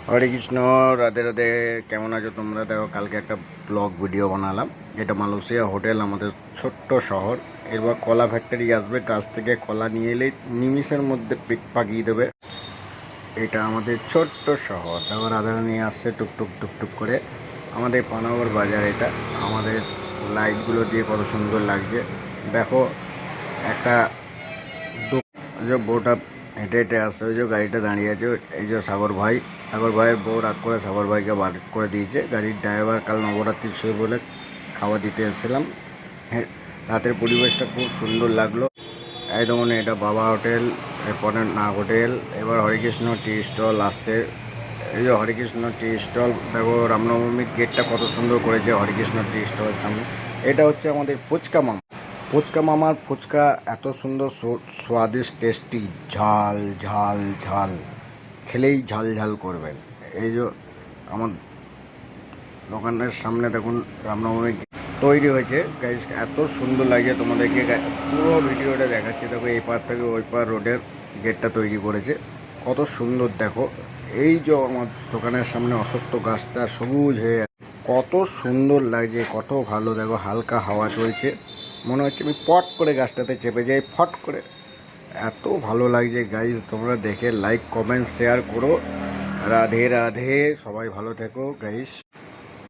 হরে কৃষ্ণ, রাধে রাধে। কেমন আছো তোমরা? দেখো, কালকে একটা ব্লগ ভিডিও বানালাম। এটা মালয়েশিয়া হোটেল, আমাদের ছোট্ট শহর। এরপর কলা ফ্যাক্টরি আসবে, গাছ থেকে কলা নিয়ে এলেই নিমিষের মধ্যে পিক পাকিয়ে দেবে। এটা আমাদের ছোট্ট শহর। দেখো, রাধারানী আসছে টুকটুক টুকটুক করে। আমাদের পানাগড় বাজার এটা। আমাদের লাইটগুলো দিয়ে কত সুন্দর লাগছে। দেখো, একটা ওই যে বউটা হেঁটে হেঁটে আসছে, ওই যে গাড়িটা দাঁড়িয়ে আছে, এই যে সাগর ভাইয়ের বউ রাগ করে সাগর ভাইকে বার করে দিয়েছে। গাড়ির ড্রাইভার কাল নবরাত্রি ছিল বলে খাওয়া দিতে এসেছিলাম। হ্যাঁ, রাতের পরিবেশটা খুব সুন্দর লাগলো। এই দেখুন, এটা বাবা হোটেল, এরপরে নাগ হোটেল। এবার হরেকৃষ্ণ টি স্টল আসছে। এই যে হরেকৃষ্ণ টি স্টল, দেখো রামনবমীর গেটটা কত সুন্দর করেছে হরেকৃষ্ণ টি স্টলের সামনে। এটা হচ্ছে আমাদের ফুচকা মামা। ফুচকা মামার ফুচকা এত সুন্দর স্বাদিষ্ট টেস্টি, ঝাল ঝাল ঝাল, খেলেই ঝাল ঝাল করবেন। এই যে আমার দোকানের সামনে দেখুন রামনবমী তৈরি হয়েছে। গাইস, এত সুন্দর লাগে তোমাদেরকে পুরো ভিডিওটা দেখাচ্ছি। দেখো, এই পার থেকে ওই পার রোডের গেটটা তৈরি করেছে, কত সুন্দর দেখো। এই যে আমার দোকানের সামনে অশ্বত্থ গাছটা সবুজ হয়ে কত সুন্দর লাগছে, কত ভালো। দেখো, হালকা হাওয়া চলছে, মনে হচ্ছে আমি পট করে গাছটাতে চেপে যাই, ফট করে। এত ভালো লাগছে গাইজ, তোমরা দেখে লাইক কমেন্ট শেয়ার করো। রাধে রাধে, সবাই ভালো থেকো গাইজ।